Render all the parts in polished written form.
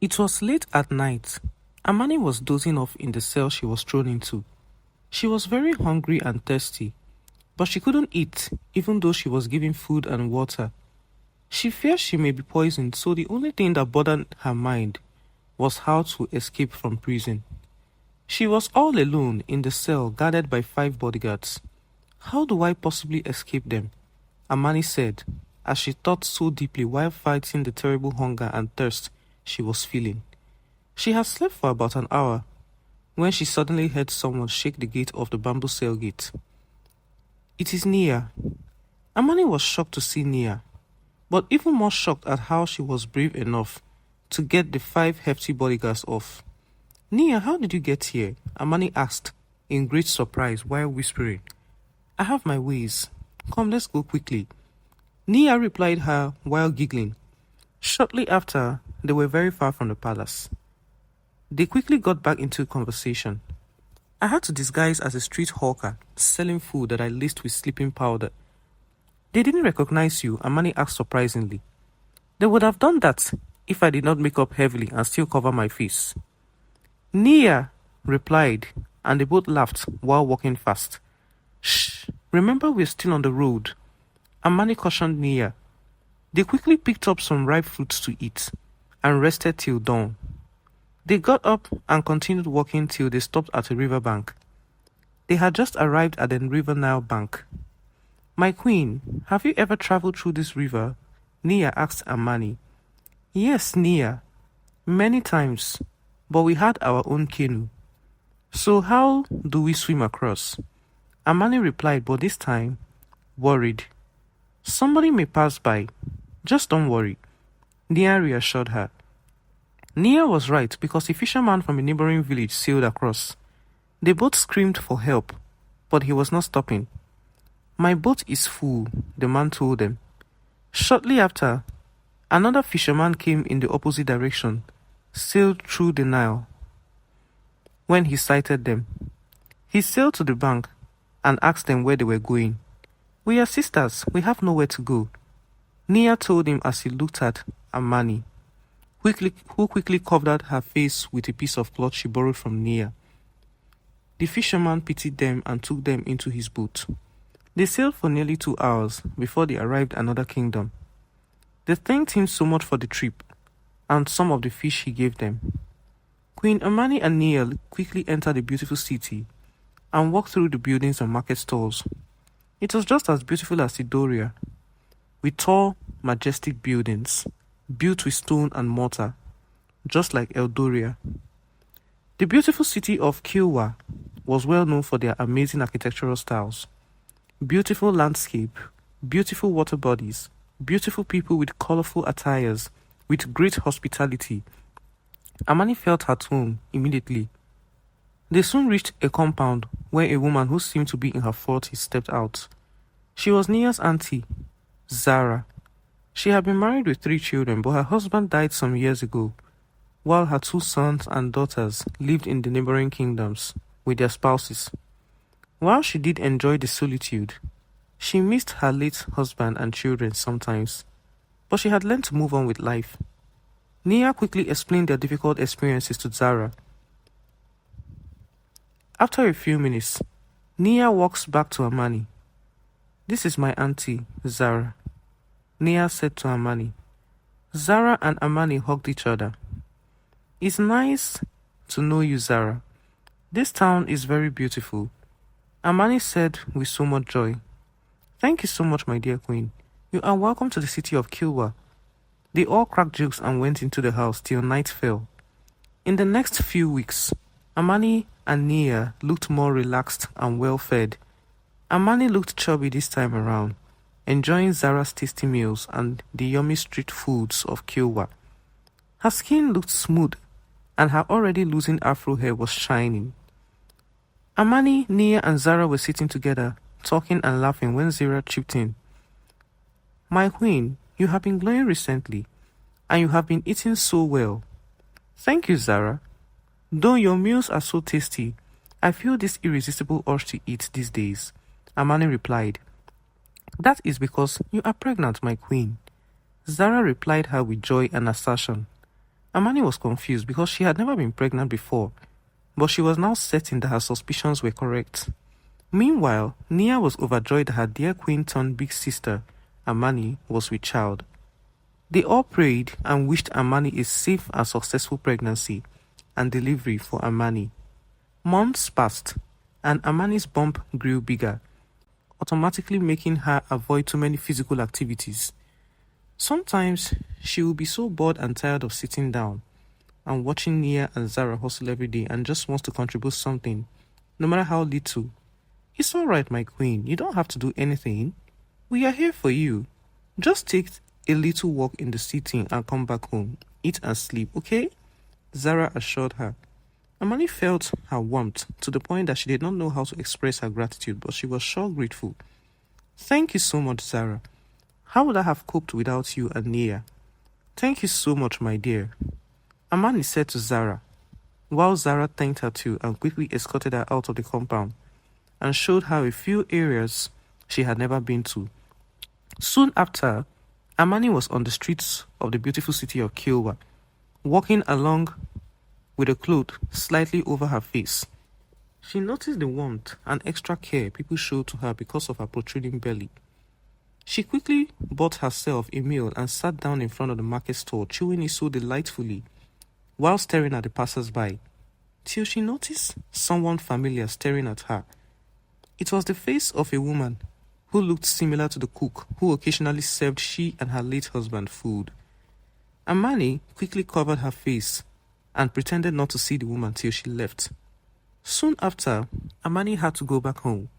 It was late at night. Amani was dozing off in the cell she was thrown into. She was very hungry and thirsty, but she couldn't eat, even though she was given food and water. She feared she may be poisoned, so the only thing that bothered her mind was how to escape from prison. She was all alone in the cell, guarded by 5 bodyguards. How do I possibly escape them? Amani said, as she thought so deeply while fighting the terrible hunger and thirst she was feeling. She had slept for about an hour when she suddenly heard someone shake the gate of the bamboo cell gate. It is Nia. Amani was shocked to see Nia, but even more shocked at how she was brave enough to get the 5 hefty bodyguards off. Nia, how did you get here? Amani asked in great surprise while whispering, I have my ways. Come, let's go quickly. Nia replied her while giggling. Shortly after, they were very far from the palace. They quickly got back into conversation. I had to disguise as a street hawker selling food that I laced with sleeping powder. They didn't recognize you, Amani asked surprisingly. They would have done that if I did not make up heavily and still cover my face. Nia replied, and they both laughed while walking fast. Shh, remember we're still on the road. Amani cautioned Nia. They quickly picked up some ripe fruits to eat and rested till dawn. They got up and continued walking till they stopped at a riverbank. They had just arrived at the River Nile bank. My queen, have you ever traveled through this river? Nia asked Amani. Yes, Nia, many times, but we had our own canoe. So how do we swim across? Amani replied, but this time, worried. Somebody may pass by. Just don't worry. Nia reassured her. Nia was right because a fisherman from a neighboring village sailed across. They both screamed for help, but he was not stopping. My boat is full, the man told them. Shortly after, another fisherman came in the opposite direction, sailed through the Nile. When he sighted them, he sailed to the bank and asked them where they were going. We are sisters, we have nowhere to go. Nia told him as he looked at Amani, who quickly covered her face with a piece of cloth she borrowed from Nia. The fisherman pitied them and took them into his boat. They sailed for nearly 2 hours before they arrived at another kingdom. They thanked him so much for the trip and some of the fish he gave them. Queen Amani and Nia quickly entered the beautiful city and walked through the buildings and market stalls. It was just as beautiful as Sidoria, with tall, majestic buildings, built with stone and mortar, just like Eldoria. The beautiful city of Kilwa was well known for their amazing architectural styles. Beautiful landscape, beautiful water bodies, beautiful people with colorful attires, with great hospitality. Amani felt at home immediately. They soon reached a compound where a woman who seemed to be in her 40s stepped out. She was Nia's auntie, Zara. She had been married with 3 children, but her husband died some years ago, while her 2 sons and daughters lived in the neighboring kingdoms with their spouses. While she did enjoy the solitude, she missed her late husband and children sometimes, but she had learned to move on with life. Nia quickly explained their difficult experiences to Zara. After a few minutes, Nia walks back to Amani. This is my auntie, Zara, Nia said to Amani. Zara and Amani hugged each other. It's nice to know you, Zara. This town is very beautiful, Amani said with so much joy. Thank you so much, my dear queen. You are welcome to the city of Kilwa. They all cracked jokes and went into the house till night fell. In the next few weeks, Amani and Nia looked more relaxed and well-fed. Amani looked chubby this time around, enjoying Zara's tasty meals and the yummy street foods of Kilwa. Her skin looked smooth, and her already losing afro hair was shining. Amani, Nia, and Zara were sitting together, talking and laughing when Zara chipped in. My queen, you have been glowing recently, and you have been eating so well. Thank you, Zara. Though your meals are so tasty, I feel this irresistible urge to eat these days, Amani replied. That is because you are pregnant, my queen. Zara replied her with joy and assertion. Amani was confused because she had never been pregnant before, but she was now certain that her suspicions were correct. Meanwhile, Nia was overjoyed that her dear queen turned big sister, Amani, was with child. They all prayed and wished Amani a safe and successful pregnancy and delivery for Amani. Months passed, and Amani's bump grew bigger, automatically making her avoid too many physical activities. Sometimes she would be so bored and tired of sitting down and watching Nia and Zara hustle every day and just wants to contribute something, no matter how little. It's all right, my queen. You don't have to do anything. We are here for you. Just take a little walk in the city and come back home. Eat and sleep, okay? Zara assured her. Amani felt her warmth to the point that she did not know how to express her gratitude, but she was sure grateful. Thank you so much, Zara. How would I have coped without you and Nia? Thank you so much, my dear. Amani said to Zara, while Zara thanked her too and quickly escorted her out of the compound and showed her a few areas she had never been to. Soon after, Amani was on the streets of the beautiful city of Kilwa, walking along with a cloth slightly over her face. She noticed the warmth and extra care people showed to her because of her protruding belly. She quickly bought herself a meal and sat down in front of the market store, chewing it so delightfully while staring at the passers-by, till she noticed someone familiar staring at her. It was the face of a woman who looked similar to the cook who occasionally served she and her late husband food. Amani quickly covered her face and pretended not to see the woman till she left. Soon after, Amani had to go back home.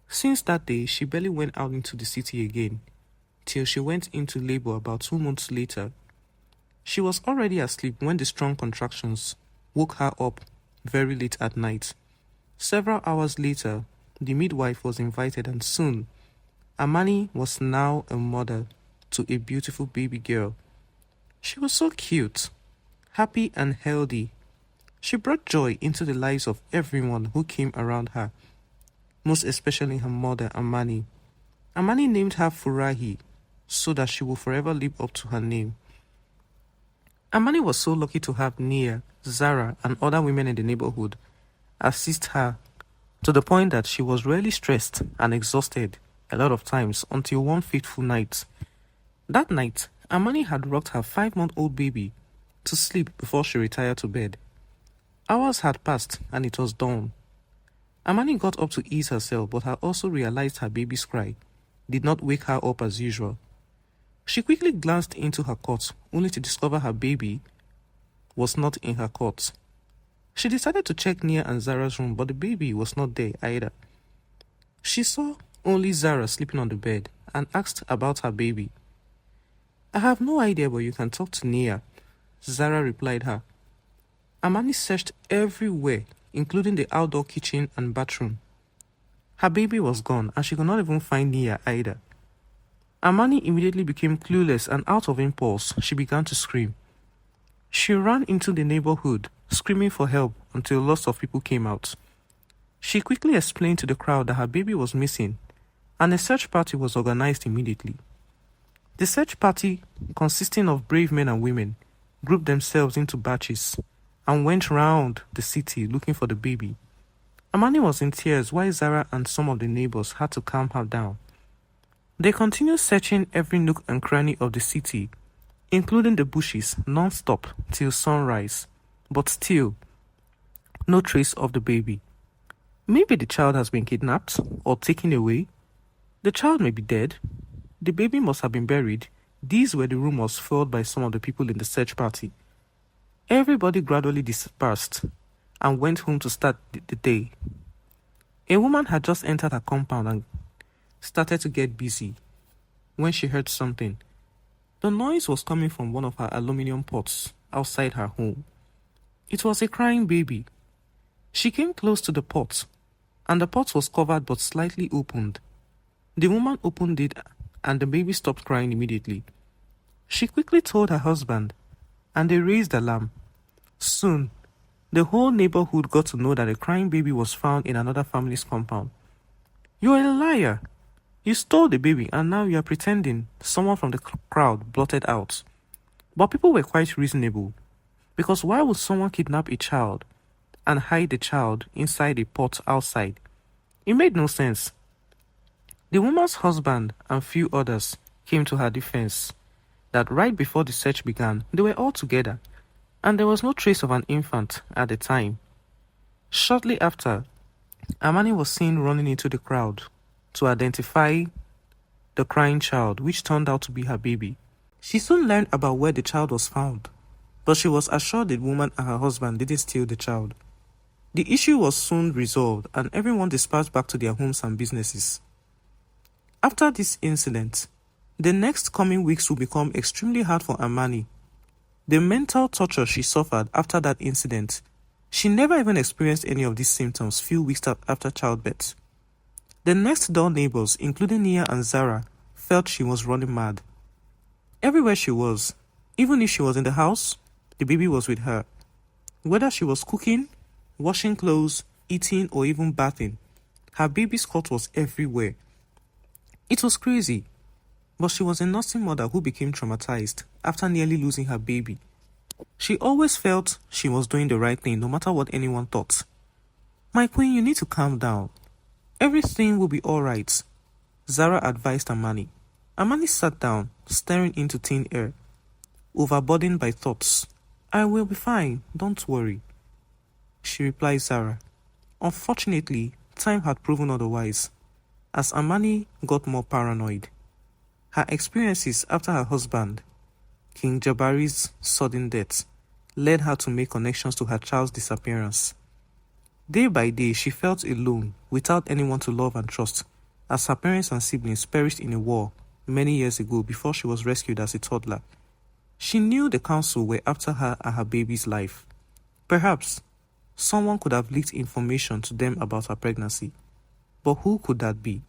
Since that day, she barely went out into the city again, till she went into labor about 2 months later. She was already asleep when the strong contractions woke her up very late at night. Several hours later, the midwife was invited, and soon, Amani was now a mother to a beautiful baby girl. She was so cute, happy and healthy. She brought joy into the lives of everyone who came around her, most especially her mother, Amani. Amani named her Furahi so that she will forever live up to her name. Amani was so lucky to have Nia, Zara, and other women in the neighborhood assist her, to the point that she was really stressed and exhausted a lot of times until one fateful night. That night, Amani had rocked her 5-month-old baby to sleep before she retired to bed. Hours had passed and it was dawn. Amani got up to ease herself, but had also realized her baby's cry did not wake her up as usual. She quickly glanced into her cot, only to discover her baby was not in her cot. She decided to check Nia and Zara's room, but the baby was not there either. She saw only Zara sleeping on the bed and asked about her baby. I have no idea, but you can talk to Nia, Zara replied her. Amani searched everywhere, including the outdoor kitchen and bathroom. Her baby was gone, and she could not even find Nia either. Amani immediately became clueless, and out of impulse, she began to scream. She ran into the neighborhood, screaming for help until lots of people came out. She quickly explained to the crowd that her baby was missing, and a search party was organized immediately. The search party, consisting of brave men and women, grouped themselves into batches and went round the city looking for the baby. Amani was in tears while Zara and some of the neighbors had to calm her down. They continued searching every nook and cranny of the city, including the bushes, non-stop till sunrise, but still, no trace of the baby. Maybe the child has been kidnapped or taken away. The child may be dead. The baby must have been buried. These were the rumors furled by some of the people in the search party. Everybody gradually dispersed and went home to start the day. A woman had just entered her compound and started to get busy when she heard something. The noise was coming from one of her aluminum pots outside her home. It was a crying baby. She came close to the pot, and the pot was covered but slightly opened. The woman opened it, and the baby stopped crying immediately. She quickly told her husband, and they raised alarm. Soon, the whole neighborhood got to know that a crying baby was found in another family's compound. You are a liar. You stole the baby, and now you are pretending, someone from the crowd blurted out. But people were quite reasonable. Because why would someone kidnap a child and hide the child inside a pot outside? It made no sense. The woman's husband and few others came to her defense that right before the search began, they were all together, and there was no trace of an infant at the time. Shortly after, Amani was seen running into the crowd to identify the crying child, which turned out to be her baby. She soon learned about where the child was found, but she was assured the woman and her husband didn't steal the child. The issue was soon resolved, and everyone dispersed back to their homes and businesses. After this incident, the next coming weeks would become extremely hard for Amani. The mental torture she suffered after that incident, she never even experienced any of these symptoms few weeks after childbirth. The next door neighbors, including Nia and Zara, felt she was running mad. Everywhere she was, even if she was in the house, the baby was with her. Whether she was cooking, washing clothes, eating, or even bathing, her baby's cot was everywhere. It was crazy, but she was a nursing mother who became traumatized after nearly losing her baby. She always felt she was doing the right thing no matter what anyone thought. "My queen, you need to calm down. Everything will be alright," Zara advised Amani. Amani sat down, staring into thin air, overburdened by thoughts. "I will be fine, don't worry," she replied Zara. Unfortunately, time had proven otherwise, as Amani got more paranoid. Her experiences after her husband, King Jabari's sudden death, led her to make connections to her child's disappearance. Day by day, she felt alone, without anyone to love and trust, as her parents and siblings perished in a war many years ago before she was rescued as a toddler. She knew the council were after her and her baby's life. Perhaps someone could have leaked information to them about her pregnancy. But who could that be?